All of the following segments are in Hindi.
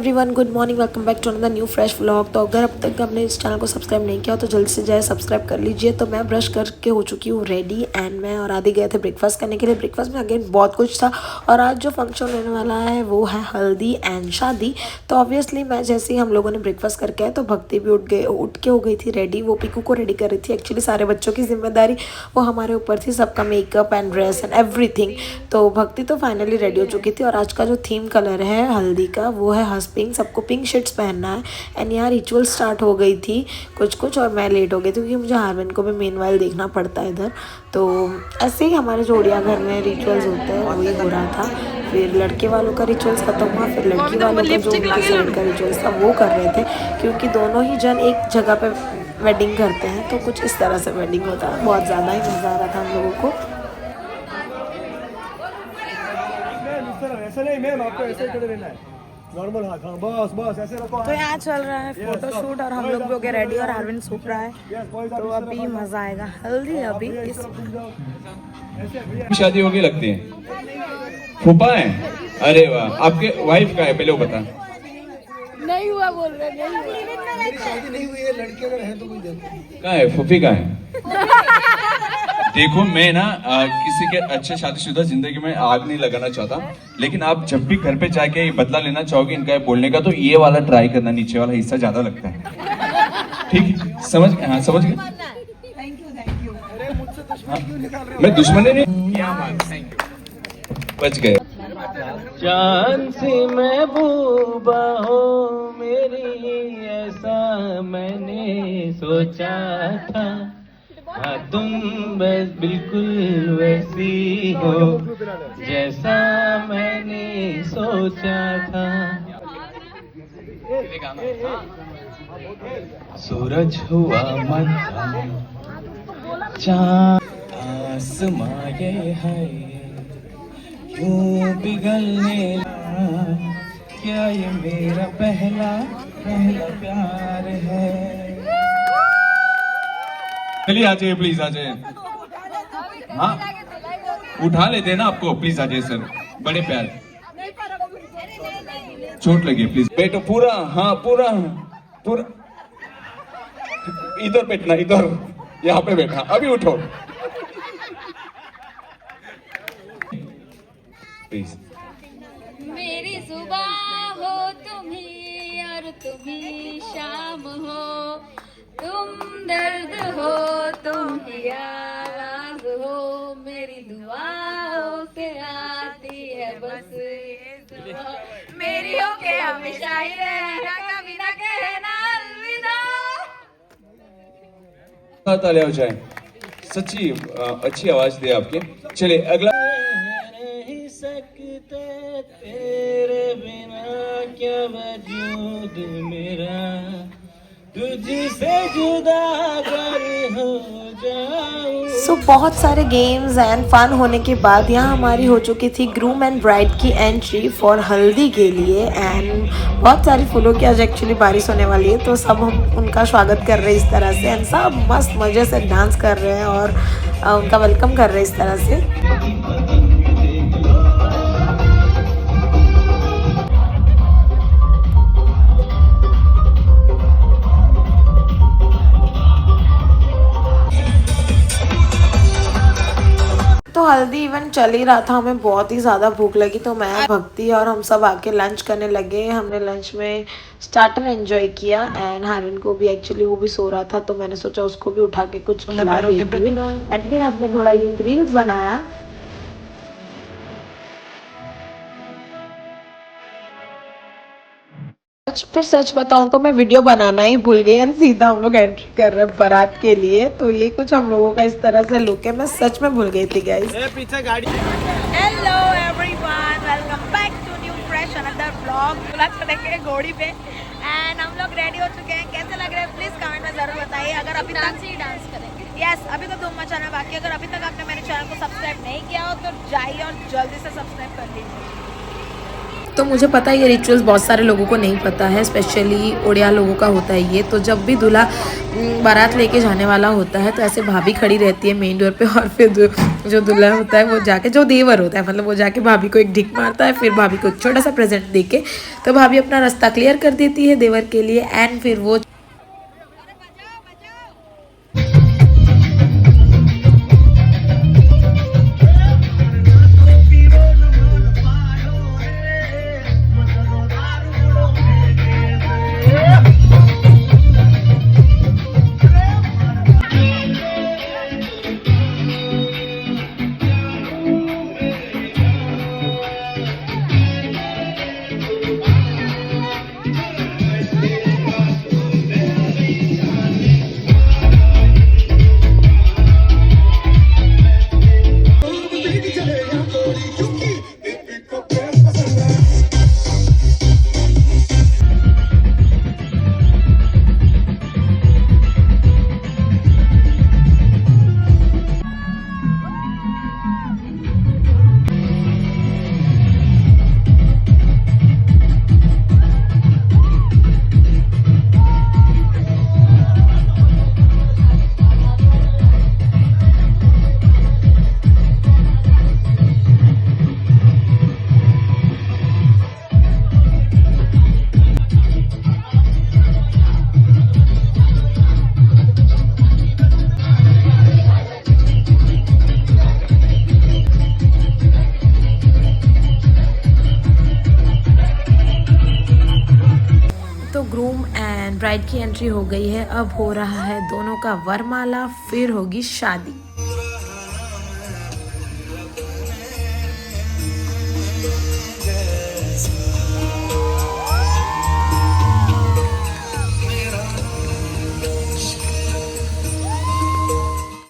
Everyone, good morning, welcome back to another new fresh vlog. तो अगर अब तक आपने इस चैनल को सब्सक्राइब नहीं किया तो जल्दी से जाए सब्सक्राइब कर लीजिए। तो मैं ब्रश करके हो चुकी हूँ रेडी एंड मैं और आदि गए थे ब्रेकफास्ट करने के लिए। ब्रेकफास्ट में अगेन बहुत कुछ था और आज जो फंक्शन होने वाला है वो है हल्दी एंड शादी। तो ऑब्वियसली मैं जैसे ही हम लोगों ने ब्रेकफास्ट करके आए तो भक्ति भी उठ के हो गई थी रेडी। वो पीकू को रेडी कर रही थी। एक्चुअली सारे बच्चों की जिम्मेदारी वो हमारे ऊपर थी, सबका makeup and dress and everything. तो भक्ति तो फाइनली रेडी हो चुकी थी और आज का जो थीम कलर है हल्दी का वो है हस पिंक। सबको पिंक शर्ट्स पहनना है एंड यहाँ रिचुअल स्टार्ट हो गई थी कुछ और मैं लेट हो गई थी क्योंकि मुझे हारविन को भी मेनवाइल देखना पड़ता है इधर। तो ऐसे ही हमारे जो उड़िया घर में रिचुअल्स होते हैं वही हो रहा था। फिर लड़के वालों का रिचुअल्स खत्म हुआ, फिर लड़की वालों का जो उनके साइड का रिचुअल्स था वो कर रहे थे क्योंकि दोनों ही जन एक जगह पे वेडिंग करते हैं। तो कुछ इस तरह से वेडिंग होता है। बहुत ज़्यादा ही मज़ा आ रहा था हम लोगों को। ऐसा नहीं मैम, आपको ऐसे ही रहना है नॉर्मल हाथ। हाँ बस बस ऐसे रखो। तो यहाँ चल रहा है फोटोशूट और हम लोग भी हो गए रेडी और अरविंद सूख रहा है। तो अभी मजा आएगा। हल्दी अभी इस शादी होगी लगती है। फूफा है? अरे वाह, आपके वाइफ का है? पहले वो बता। नहीं हुआ बोल रहे, नहीं हुआ। मेरी शादी नहीं हुई है, लड़के अगर है तो कोई कहाँ है फूफी? कहाँ है? देखो मैं ना किसी के अच्छे शादीशुदा जिंदगी में आग नहीं लगाना चाहता, लेकिन आप जब भी घर पे जाके ये बदला लेना चाहोगे इनका बोलने का तो ये वाला ट्राई करना, नीचे वाला हिस्सा ज्यादा लगता है। ठीक है, समझ गए? हाँ समझ गए। अरे मुझसे दुश्मन क्यों निकाल रहे हो? मैं दुश्मन नहीं, क्या बात, थैंक यू, बच गए। जान सी महबूबा हो मेरी, ऐसा मैंने सोचा था। हाँ तुम बस बिल्कुल वैसी हो जैसा मैंने सोचा था। सूरज हुआ मध्यम, चाँद आसमां ये है क्यों पिघलने लगा, क्या ये मेरा पहला प्यार है। चलिए आ जाइए, प्लीज आ जाइए। हाँ उठा लेते हैं ना आपको, प्लीज आ जाइए सर, बड़े प्यार। चोट लगी प्लीज बैठो पूरा। हाँ पूरा पूरा इधर बैठना, इधर यहाँ पे बैठा, अभी उठो प्लीज। मेरी सुबह हो तुम ही और तुम ही शाम हो, तुम दर्द हो तुम ही आवाज हो, मेरी दुआओं से आती है बस ये दुआ, मेरी हो के हमेशा ही रहना, कभी ना कहना अलविदा। तालियां हो जाए, सच्ची अच्छी आवाज दे आपके। चलिए अगला। नहीं सकते तेरे बिना क्या वजूद मेरा, तुझसे जुदा अगर हो जाऊं। सो बहुत सारे गेम्स एंड फन होने के बाद यहाँ हमारी हो चुकी थी ग्रूम एंड ब्राइड की एंट्री फॉर हल्दी के लिए। एंड बहुत सारी फूलों की आज एक्चुअली बारिश होने वाली है तो सब हम उनका स्वागत कर रहे हैं इस तरह से एंड सब मस्त मज़े से डांस कर रहे हैं और उनका वेलकम कर रहे हैं इस तरह से। तो हल्दी इवेंट चल ही रहा था, हमें बहुत ही ज़्यादा भूख लगी तो मैं भक्ति और हम सब आके लंच करने लगे। हमने लंच में स्टार्टर एंजॉय किया एंड हारविन को भी एक्चुअली वो भी सो रहा था तो मैंने सोचा उसको भी उठा के कुछ खिला देती हूँ। एंड फिर हमने थोड़ा ये रील्स बनाया। फिर सच बताऊं तो मैं वीडियो बनाना ही भूल गई एंड सीधा हम लोग एंट्री कर रहे हैं बारात के लिए। तो ये कुछ हम लोगों का इस तरह से लुक है, मैं सच में भूल गई थी गाइस। पीछे गाड़ी। Hello everyone, welcome back to new fresh another vlog. दूल्हा चढ़ेंगे घोड़ी पे एंड हम लोग रेडी हो चुके हैं। कैसे लग रहे हैं प्लीज कमेंट में जरूर बताइए। अगर अभी तक ही डांस करेंगे, यस अभी तो धूम मचाना बाकी। अगर अभी तक आपने मेरे चैनल को सब्सक्राइब नहीं किया हो तो जाइए और जल्दी से सब्सक्राइब कर लीजिए। तो मुझे पता है ये रिचुअल्स बहुत सारे लोगों को नहीं पता है, स्पेशली ओडिया लोगों का होता है ये। तो जब भी दूल्हा बारात लेके जाने वाला होता है तो ऐसे भाभी खड़ी रहती है मेन डोर पे, और फिर जो दूल्हा होता है वो जाके, जो देवर होता है मतलब, वो जाके भाभी को एक ढिक मारता है, फिर भाभी को एक छोटा सा प्रेजेंट देके तो भाभी अपना रास्ता क्लियर कर देती है देवर के लिए। एंड फिर वो ग्रूम एंड ब्राइड की एंट्री हो गई है। अब हो रहा है दोनों का वरमाला, फिर होगी शादी।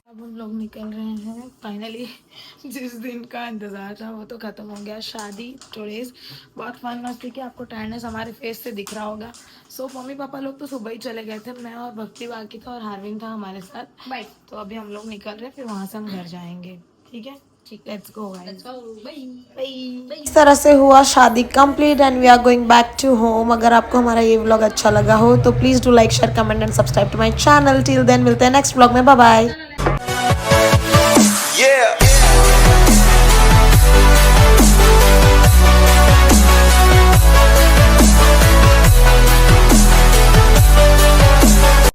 अब हम लोग निकल रहे हैं फाइनली। जिस दिन का इंतज़ार था वो तो ख़त्म हो गया। शादी टुडेज बहुत फन मस्ती की, आपको टायर्डनेस हमारे फेस से दिख रहा होगा। सो मम्मी पापा लोग तो सुबह ही चले गए थे, मैं और भक्ति बाकी था और हार्विन था हमारे साथ। बाय। तो अभी हम लोग निकल रहे हैं, फिर वहाँ से हम घर जाएंगे। ठीक है, ठीक, लेट्स गो गाइस। इस तरह से हुआ शादी complete and we are going back to home. अगर आपको हमारा ये व्लॉग अच्छा लगा हो तो please do like, share, comment and subscribe to my channel. Till then मिलते हैं नेक्स्ट व्लॉग में। Bye bye. Yeah.